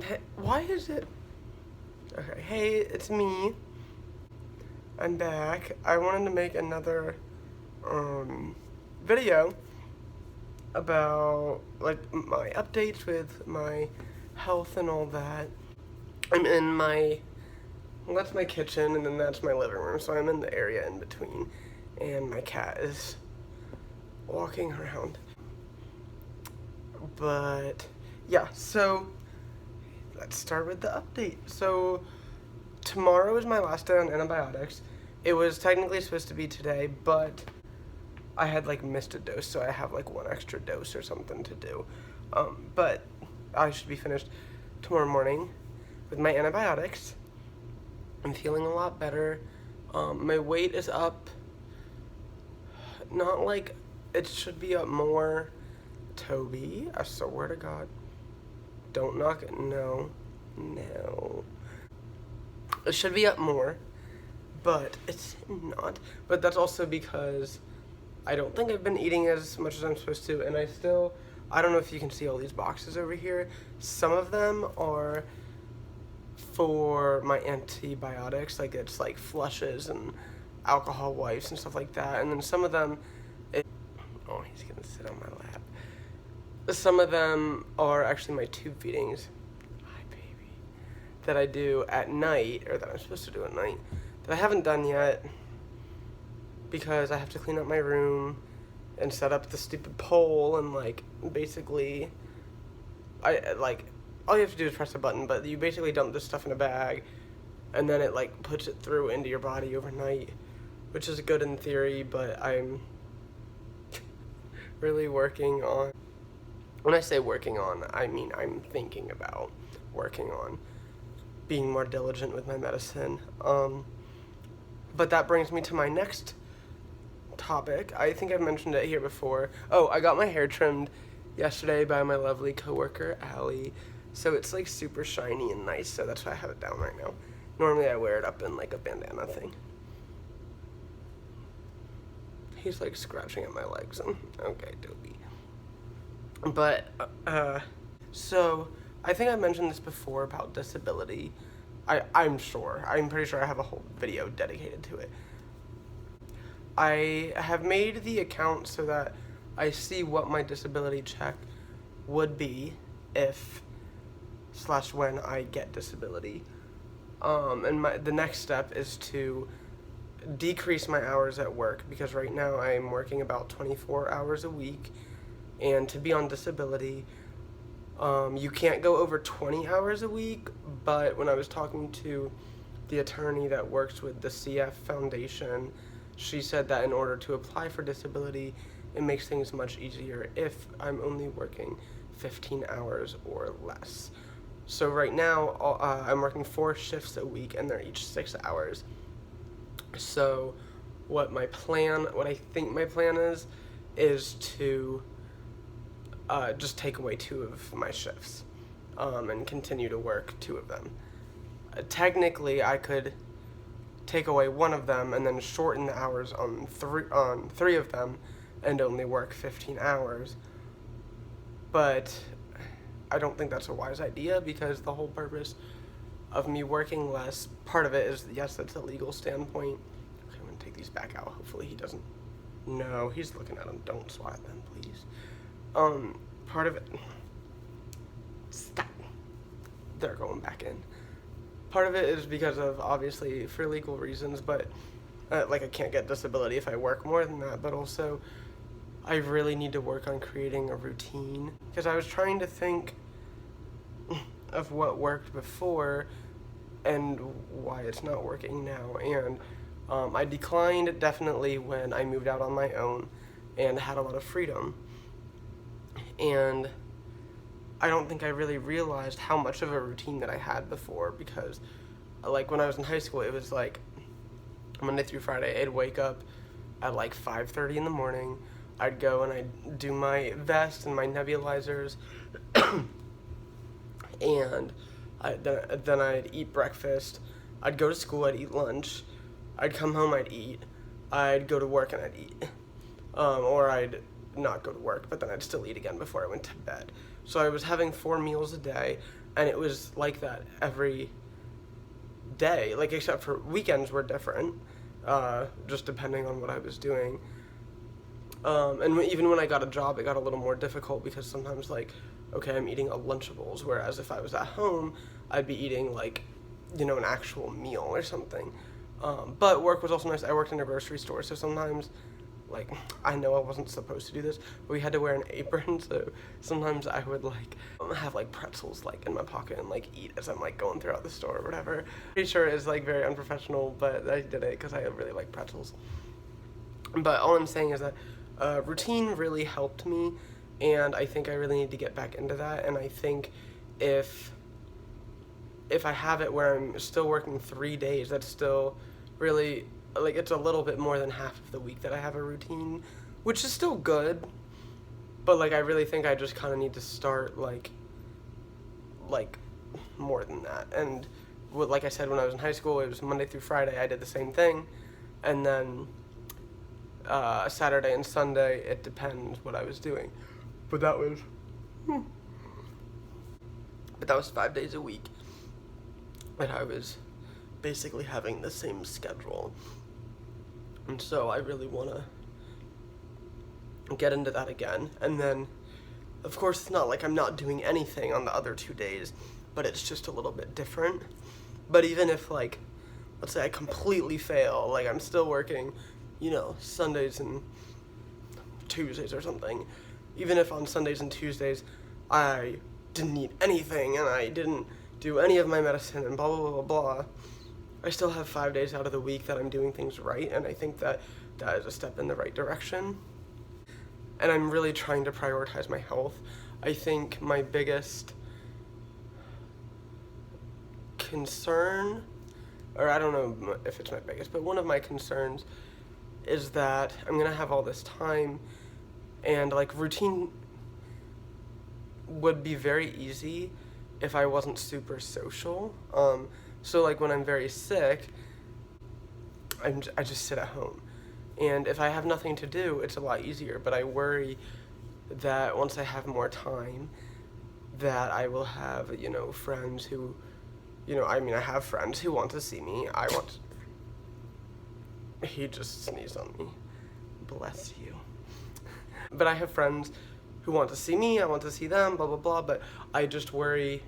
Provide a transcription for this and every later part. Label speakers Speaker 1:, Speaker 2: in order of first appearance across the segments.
Speaker 1: Hey, why is it? Okay, hey, it's me. I'm back. I wanted to make another video about like my updates with my health and all that. I'm in my well, that's my kitchen and then that's my living room, so I'm in the area in between, and my cat is walking around. But yeah, so let's start with the update. So tomorrow is my last day on antibiotics. It was technically supposed to be today, but I had like missed a dose, so I have like one extra dose or something to do. But I should be finished tomorrow morning with my antibiotics. I'm feeling a lot better. My weight is up. Not like it should be up more. Toby, I swear to God. Don't knock it. No. No. It should be up more, but it's not. But that's also because I don't think I've been eating as much as I'm supposed to, and I don't know if you can see all these boxes over here. Some of them are for my antibiotics, like it's like flushes and alcohol wipes and stuff like that, and then some of them, oh, he's gonna sit on my lap. Some of them are actually my tube feedings. Hi, baby. That I do at night, or that I'm supposed to do at night, that I haven't done yet because I have to clean up my room and set up the stupid pole and like basically I like all you have to do is press a button, but you basically dump this stuff in a bag and then it like puts it through into your body overnight, which is good in theory, but I'm really working on, when I say working on, I mean I'm thinking about working on being more diligent with my medicine. But that brings me to my next topic. I think I've mentioned it here before. Oh, I got my hair trimmed yesterday by my lovely coworker, Allie. So it's like super shiny and nice, so that's why I have it down right now. Normally I wear it up in like a bandana thing. He's like scratching at my legs. Okay, Dobie. But, so I think I mentioned this before about disability. I'm pretty sure I have a whole video dedicated to it. I have made the account so that I see what my disability check would be if / when I get disability. And the next step is to decrease my hours at work, because right now I'm working about 24 hours a week, and to be on disability, you can't go over 20 hours a week, but when I was talking to the attorney that works with the CF Foundation, she said that in order to apply for disability, it makes things much easier if I'm only working 15 hours or less. So right now, I'm working 4 shifts a week, and they're each 6 hours. So what I think my plan is to just take away 2 of my shifts, and continue to work 2 of them. Technically, I could take away 1 of them and then shorten the hours on 3 of them and only work 15 hours. But I don't think that's a wise idea, because the whole purpose of me working less, part of it is, yes, that's a legal standpoint. Okay, I'm gonna take these back out. Hopefully he doesn't. No, he's looking at them. Don't swat them, please. Part of it. Stop. They're going back in. Part of it is because of, obviously, for legal reasons, but like I can't get disability if I work more than that, but also I really need to work on creating a routine, because I was trying to think of what worked before and why it's not working now, and I declined definitely when I moved out on my own and had a lot of freedom, and I don't think I really realized how much of a routine that I had before, because like when I was in high school, it was like Monday through Friday, I'd wake up at like 5:30 in the morning, I'd go and I'd do my vest and my nebulizers, and then I'd eat breakfast, I'd go to school, I'd eat lunch, I'd come home, I'd eat, I'd go to work and I'd eat, or I'd not go to work, but then I'd still eat again before I went to bed. So I was having 4 meals a day, and it was like that every day, like except for weekends were different, just depending on what I was doing. And even when I got a job, it got a little more difficult because sometimes, like, okay, I'm eating a Lunchables, whereas if I was at home, I'd be eating, like, an actual meal or something. But work was also nice. I worked in a grocery store, so sometimes, like, I know I wasn't supposed to do this, but we had to wear an apron, so sometimes I would, like, have, like, pretzels, like, in my pocket and, like, eat as I'm, like, going throughout the store or whatever. Pretty sure it's, like, very unprofessional, but I did it because I really like pretzels. But all I'm saying is that routine really helped me, and I think I really need to get back into that. And I think if I have it where I'm still working 3 days, that's still really, like, it's a little bit more than half of the week that I have a routine, which is still good. But, like, I really think I just kind of need to start, like more than that. And like I said, when I was in high school, it was Monday through Friday. I did the same thing, and then Saturday and Sunday, it depends what I was doing. But that was 5 days a week, and I was basically having the same schedule. And so I really want to get into that again. And then, of course, it's not like I'm not doing anything on the other 2 days, but it's just a little bit different. But even if, like, let's say I completely fail, like, I'm still working, Sundays and Tuesdays or something. Even if on Sundays and Tuesdays I didn't eat anything and I didn't do any of my medicine and blah, blah, blah, blah, blah, I still have 5 days out of the week that I'm doing things right, and I think that that is a step in the right direction. And I'm really trying to prioritize my health. I think my biggest concern, or I don't know if it's my biggest, but one of my concerns is that I'm gonna have all this time, and, like, routine would be very easy if I wasn't super social. So, like, when I'm very sick, I just sit at home. And if I have nothing to do, it's a lot easier. But I worry that once I have more time, that I will have, friends who, I have friends who want to see me. He just sneezed on me. Bless you. But I have friends who want to see me, I want to see them, blah, blah, blah. But I just worry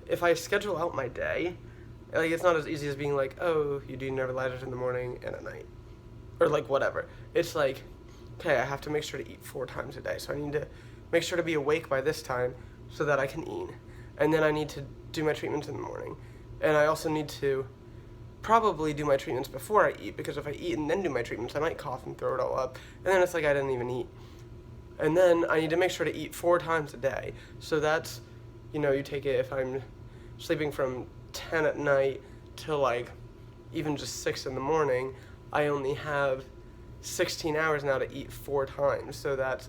Speaker 1: if I schedule out my day, like, it's not as easy as being like, oh, you do nebulizer in the morning and at night. Or, like, whatever. It's like, okay, I have to make sure to eat 4 times a day. So I need to make sure to be awake by this time so that I can eat. And then I need to do my treatments in the morning. And I also need to probably do my treatments before I eat, because if I eat and then do my treatments, I might cough and throw it all up. And then it's like I didn't even eat. And then I need to make sure to eat 4 times a day. So that's, you take it, if I'm sleeping from 10 at night till, like, even just 6 in the morning, I only have 16 hours now to eat 4 times. So that's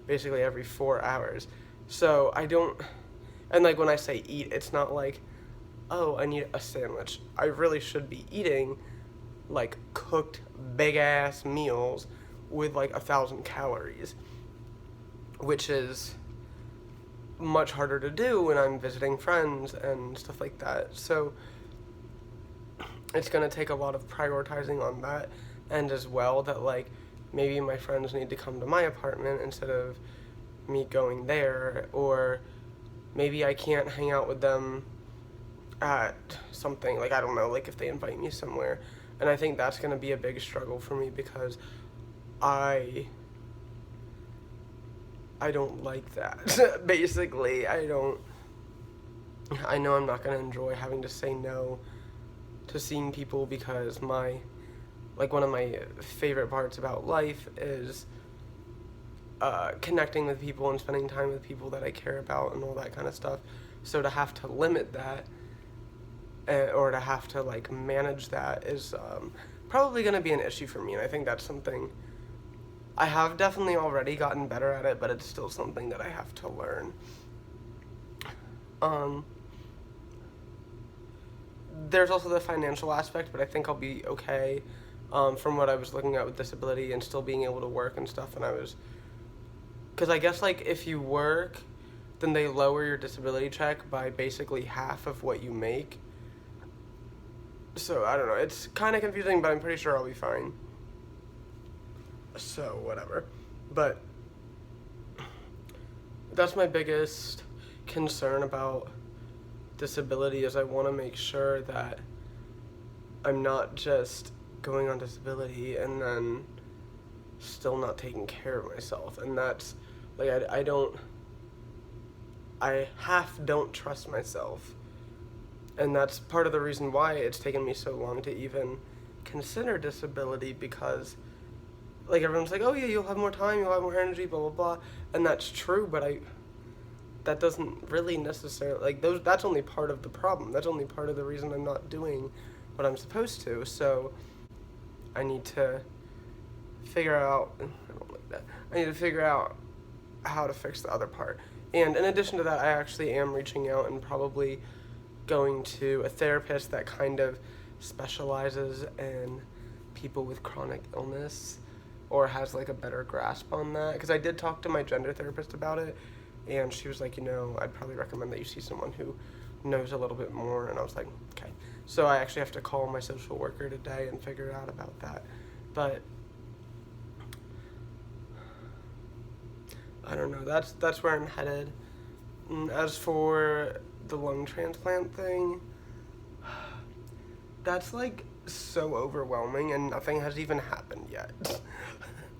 Speaker 1: basically every 4 hours. So I don't, and, like, when I say eat, it's not like, oh, I need a sandwich. I really should be eating, like, cooked big-ass meals with, like, 1,000 calories, which is much harder to do when I'm visiting friends and stuff like that. So it's going to take a lot of prioritizing on that, and as well that, like, maybe my friends need to come to my apartment instead of me going there, or maybe I can't hang out with them at something, like, I don't know, like, if they invite me somewhere. And I think that's going to be a big struggle for me, because I don't like that. Basically, I know I'm not going to enjoy having to say no to seeing people, because one of my favorite parts about life is connecting with people and spending time with people that I care about and all that kind of stuff. So to have to limit that, or to have to, like, manage that is probably going to be an issue for me. And I think that's something I have definitely already gotten better at it, but it's still something that I have to learn. There's also the financial aspect, but I think I'll be okay from what I was looking at with disability and still being able to work and stuff. And because I guess, like, if you work then they lower your disability check by basically half of what you make. So, I don't know. It's kind of confusing, but I'm pretty sure I'll be fine. So, whatever. But that's my biggest concern about disability, is I want to make sure that I'm not just going on disability and then still not taking care of myself. And that's, like, I half don't trust myself. And that's part of the reason why it's taken me so long to even consider disability, because, like, everyone's like, oh yeah, you'll have more time, you'll have more energy, blah, blah, blah. And that's true, but that doesn't really necessarily, like, that's only part of the problem. That's only part of the reason I'm not doing what I'm supposed to. So I need to figure out, I need to figure out how to fix the other part. And in addition to that, I actually am reaching out and probably going to a therapist that kind of specializes in people with chronic illness, or has like a better grasp on that. Because I did talk to my gender therapist about it, and she was like, I'd probably recommend that you see someone who knows a little bit more. And I was like, okay. So I actually have to call my social worker today and figure out about that. But I don't know, that's where I'm headed. As for the lung transplant thing, that's like so overwhelming, and nothing has even happened yet.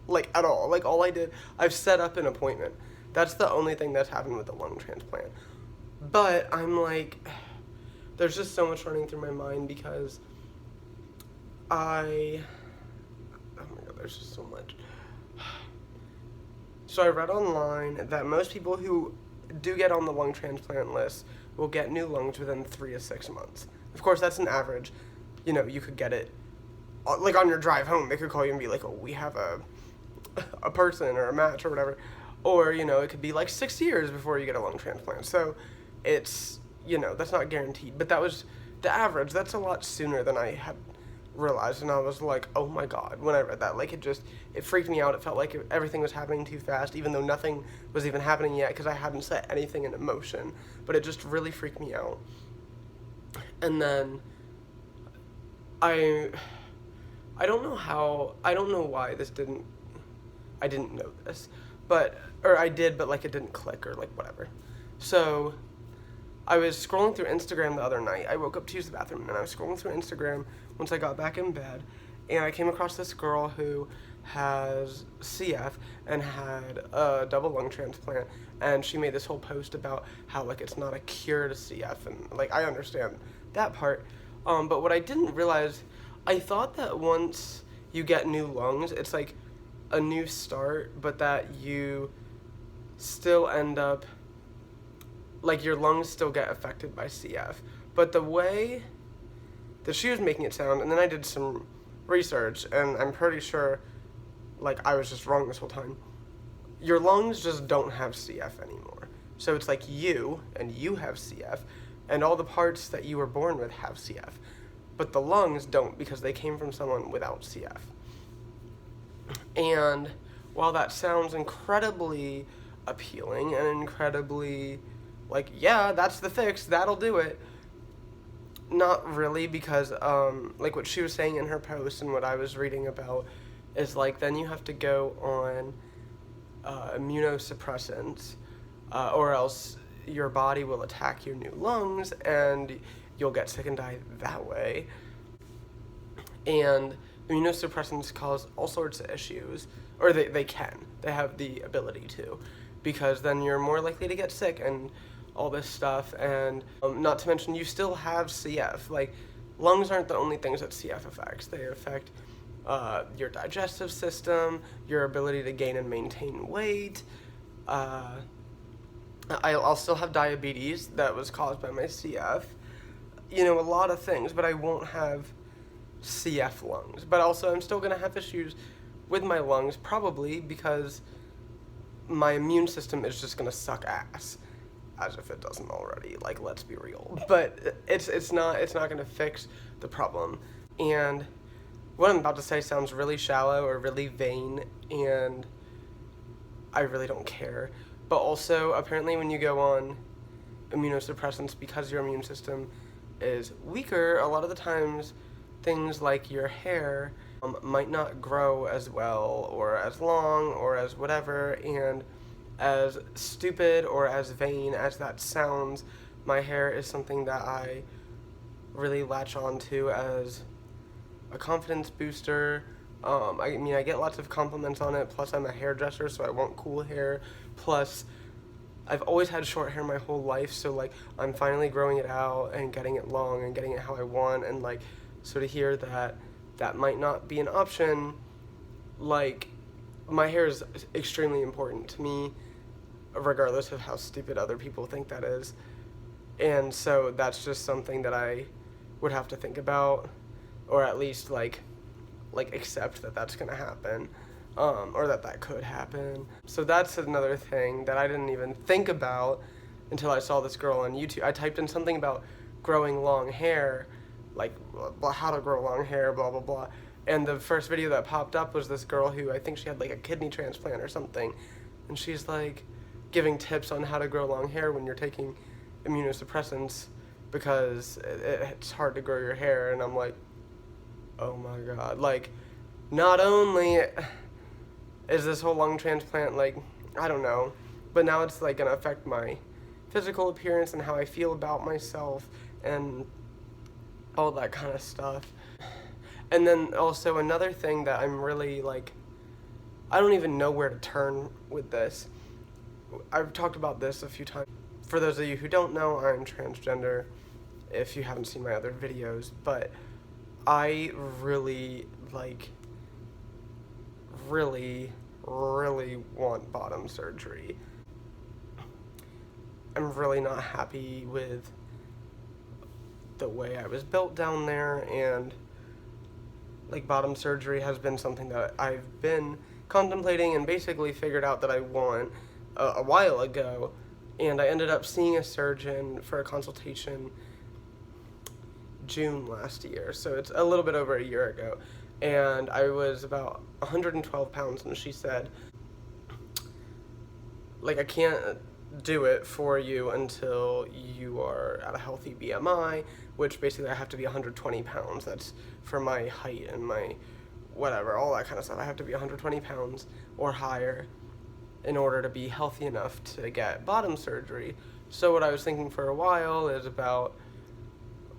Speaker 1: Like, at all. Like, all I did, I've set up an appointment. That's the only thing that's happened with the lung transplant. But I'm like, there's just so much running through my mind, because oh my god, there's just so much. So I read online that most people who do get on the lung transplant list will get new lungs within 3 to 6 months. Of course, that's an average. You could get it, like, on your drive home. They could call you and be like, oh, we have a person or a match or whatever. Or, it could be like 6 years before you get a lung transplant. So it's, that's not guaranteed. But that was the average. That's a lot sooner than I had realized. And I was like, oh my god, when I read that. Like, it freaked me out. It felt like everything was happening too fast, even though nothing was even happening yet, because I hadn't set anything into motion. But it just really freaked me out. And then I don't know why I didn't know this, or I did, but, like, it didn't click, or, like, whatever. So I was scrolling through Instagram the other night. I woke up to use the bathroom, and I was scrolling through Instagram once I got back in bed, and I came across this girl who has CF and had a double lung transplant, and she made this whole post about how, like, it's not a cure to CF, and, like, I understand that part, but what I didn't realize, I thought that once you get new lungs, it's like a new start, but that you still end up, like, your lungs still get affected by CF. But the way that she was making it sound, and then I did some research, and I'm pretty sure, like, I was just wrong this whole time. Your lungs just don't have CF anymore. So it's like you have CF, and all the parts that you were born with have CF. But the lungs don't, because they came from someone without CF. And while that sounds incredibly appealing and incredibly, like, yeah, that's the fix, that'll do it, not really, because, like, what she was saying in her post and what I was reading about is, like, then you have to go on immunosuppressants, or else your body will attack your new lungs, and you'll get sick and die that way. And immunosuppressants cause all sorts of issues, or they have the ability to, because then you're more likely to get sick and all this stuff, and not to mention you still have CF. Like, lungs aren't the only things that CF affects. They affect your digestive system, your ability to gain and maintain weight. I'll still have diabetes that was caused by my CF. A lot of things, but I won't have CF lungs. But also, I'm still going to have issues with my lungs, probably because my immune system is just going to suck ass, as if it doesn't already. Like, let's be real. But it's not going to fix the problem. And what I'm about to say sounds really shallow or really vain, and I really don't care. But also, apparently when you go on immunosuppressants because your immune system is weaker, a lot of the times things like your hair might not grow as well or as long or as whatever, and as stupid or as vain as that sounds, my hair is something that I really latch on to as a confidence booster. I mean, I get lots of compliments on it, plus I'm a hairdresser, so I want cool hair, plus I've always had short hair my whole life, so like I'm finally growing it out and getting it long and getting it how I want, and like, so to hear that that might not be an option, like, my hair is extremely important to me, regardless of how stupid other people think that is. And so that's just something that I would have to think about, or at least like accept that that's gonna happen, or that could happen. So that's another thing that I didn't even think about until I saw this girl on YouTube. I typed in something about growing long hair, like how to grow long hair, blah blah blah. And the first video that popped up was this girl who, I think she had like a kidney transplant or something, and she's like giving tips on how to grow long hair when you're taking immunosuppressants because it's hard to grow your hair. And I'm like, oh my god, like, not only is this whole lung transplant, like, I don't know, but now it's like gonna affect my physical appearance and how I feel about myself and all that kind of stuff. And then also another thing that I'm really like, I don't even know where to turn with this. I've talked about this a few times. For those of you who don't know, I'm transgender, if you haven't seen my other videos, but I really, like, really want bottom surgery. I'm really not happy with the way I was built down there, and like bottom surgery has been something that I've been contemplating and basically figured out that I want a while ago, and I ended up seeing a surgeon for a consultation June last year, so it's a little bit over a year ago, and I was about 112 pounds, and she said, like, I can't do it for you until you are at a healthy BMI, which basically I have to be 120 pounds. That's for my height and my whatever, all that kind of stuff. I have to be 120 pounds or higher in order to be healthy enough to get bottom surgery. So what I was thinking for a while is about,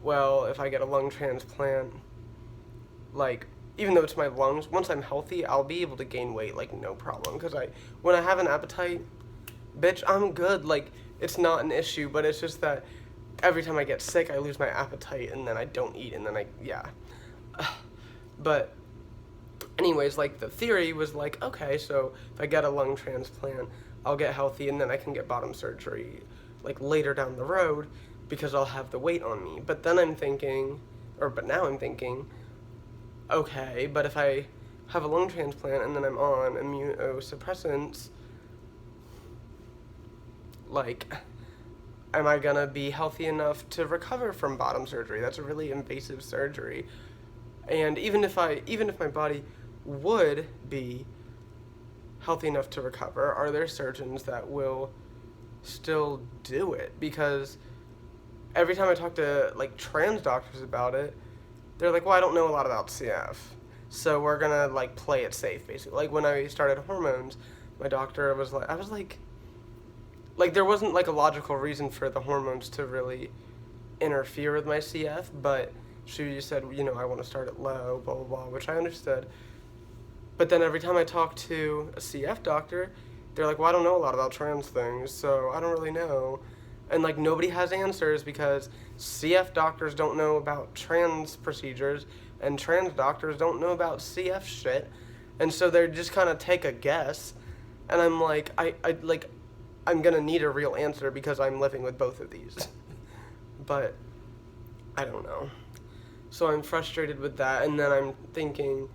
Speaker 1: well, if I get a lung transplant, like, even though it's my lungs, once I'm healthy, I'll be able to gain weight, like, no problem. Because when I have an appetite, bitch, I'm good. Like, it's not an issue, but it's just that every time I get sick, I lose my appetite, and then I don't eat, and then yeah. But anyways, like, the theory was like, okay, so if I get a lung transplant, I'll get healthy, and then I can get bottom surgery, like, later down the road, because I'll have the weight on me. But then I'm thinking, but now I'm thinking, okay, but if I have a lung transplant and then I'm on immunosuppressants, like, am I gonna be healthy enough to recover from bottom surgery? That's a really invasive surgery. And even if my body would be healthy enough to recover, are there surgeons that will still do it? Because every time I talk to, like, trans doctors about it, they're like, well, I don't know a lot about CF, so we're gonna, like, play it safe, basically. Like, when I started hormones, my doctor was like, I was like, there wasn't, like, a logical reason for the hormones to really interfere with my CF, but she just said, you know, I want to start it low, blah, blah, blah, which I understood. But then every time I talk to a CF doctor, they're like, well, I don't know a lot about trans things, so I don't really know. And, like, nobody has answers because CF doctors don't know about trans procedures, and trans doctors don't know about CF shit. And so they just kind of take a guess. And I'm like, I'm gonna need a real answer because I'm living with both of these. But I don't know. So I'm frustrated with that, and then I'm thinking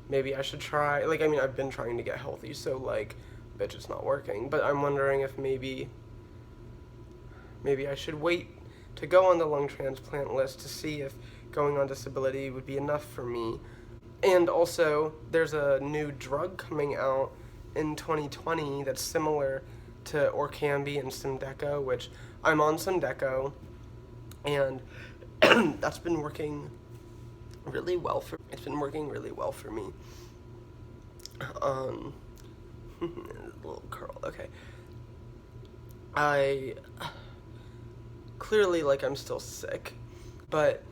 Speaker 1: maybe I should try, like, I mean, I've been trying to get healthy, so, like, bitch, it's not working. But I'm wondering if maybe I should wait to go on the lung transplant list to see if going on disability would be enough for me. And also, there's a new drug coming out in 2020 that's similar to Orkambi and Symdeko, which I'm on Symdeko, and that's been working really well for. It's been working really well for me. Little curl. Okay. I clearly, like, I'm still sick, but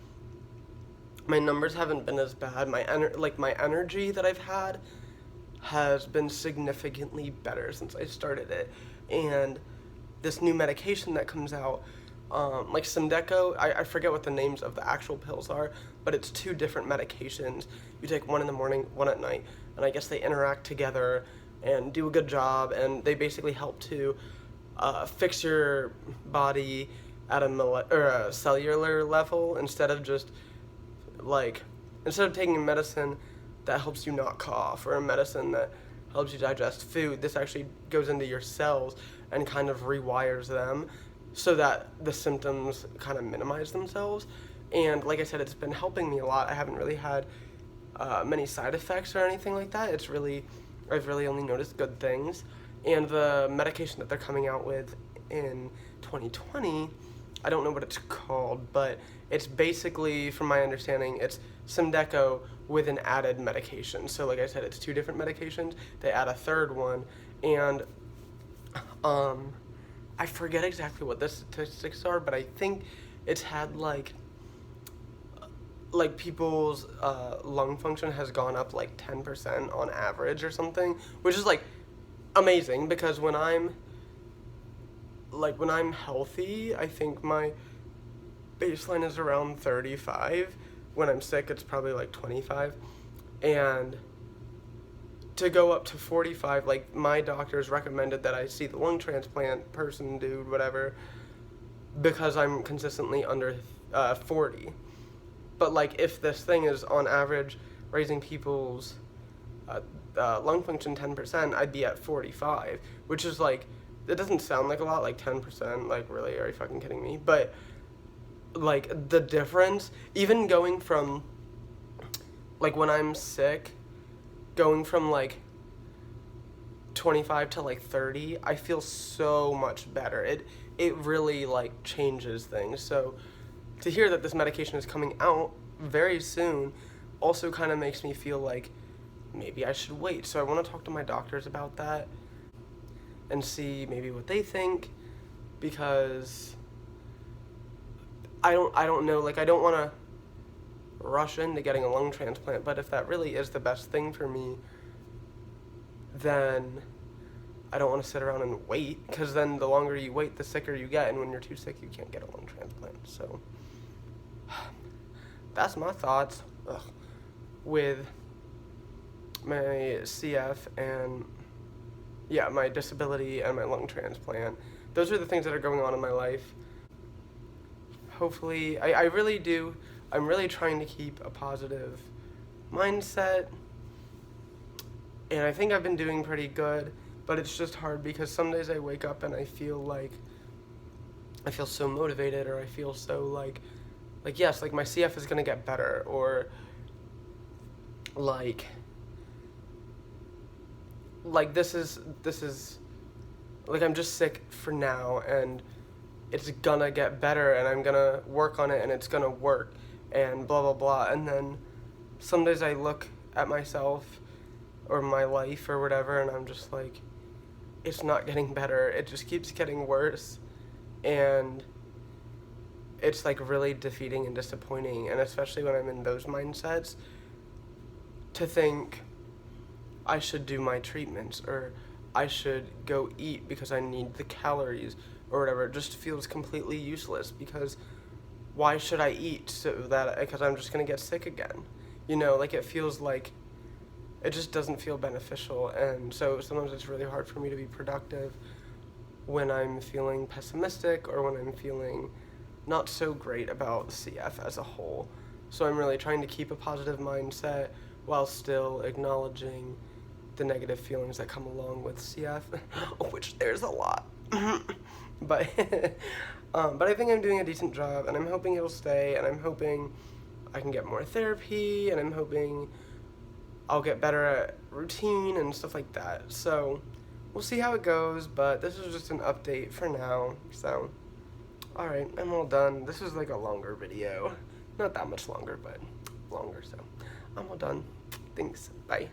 Speaker 1: my numbers haven't been as bad. My energy that I've had has been significantly better since I started it. And this new medication that comes out, like Symdeko, I forget what the names of the actual pills are, but it's 2 different medications. You take one in the morning, one at night, and I guess they interact together and do a good job, and they basically help to fix your body at a cellular level instead of taking a medicine that helps you not cough or a medicine that helps you digest food. This actually goes into your cells and kind of rewires them so that the symptoms kind of minimize themselves. And like I said, it's been helping me a lot. I haven't really had many side effects or anything like that. I've really only noticed good things. And the medication that they're coming out with in 2020, I don't know what it's called, but it's basically, from my understanding, it's Symdeko with an added medication. So like I said, it's 2 different medications. They add a 3rd one, and I forget exactly what the statistics are, but I think it's had like people's lung function has gone up like 10% on average or something, which is like amazing, because when I'm healthy, I think my baseline is around 35. When I'm sick, it's probably like 25. And to go up to 45, like, my doctors recommended that I see the lung transplant person, dude, whatever, because I'm consistently under 40. But like, if this thing is on average raising people's lung function 10%, I'd be at 45, which is like, it doesn't sound like a lot, like 10%, like, really, are you fucking kidding me? But like, the difference, even going from, like, when I'm sick, going from like 25 to like 30, I feel so much better. It really like changes things. So to hear that this medication is coming out very soon also kind of makes me feel like maybe I should wait. So I want to talk to my doctors about that and see maybe what they think, because I don't know, like, I don't want to rush into getting a lung transplant, but if that really is the best thing for me, then I don't want to sit around and wait, because then the longer you wait, the sicker you get, and when you're too sick, you can't get a lung transplant. So that's my thoughts with my CF and, yeah, my disability and my lung transplant. Those are the things that are going on in my life. Hopefully, I really do. I'm really trying to keep a positive mindset, and I think I've been doing pretty good, but it's just hard because some days I wake up and I feel so motivated, or I feel so like yes, like my CF is gonna get better, or like this is like, I'm just sick for now, and it's gonna get better, and I'm gonna work on it, and it's gonna work, and blah blah blah. And then some days I look at myself or my life or whatever, and I'm just like, it's not getting better, it just keeps getting worse, and it's like really defeating and disappointing. And especially when I'm in those mindsets, to think I should do my treatments, or I should go eat because I need the calories or whatever, it just feels completely useless, because why should I eat? Because I'm just gonna get sick again, you know? Like, it feels like it just doesn't feel beneficial. And so sometimes it's really hard for me to be productive when I'm feeling pessimistic, or when I'm feeling not so great about CF as a whole. So I'm really trying to keep a positive mindset while still acknowledging the negative feelings that come along with CF, which there's a lot. But I think I'm doing a decent job, and I'm hoping it'll stay, and I'm hoping I can get more therapy, and I'm hoping I'll get better at routine and stuff like that. So we'll see how it goes, but this is just an update for now. So, alright, I'm all done. This is like a longer video. Not that much longer, but longer, so I'm all done. Thanks. Bye.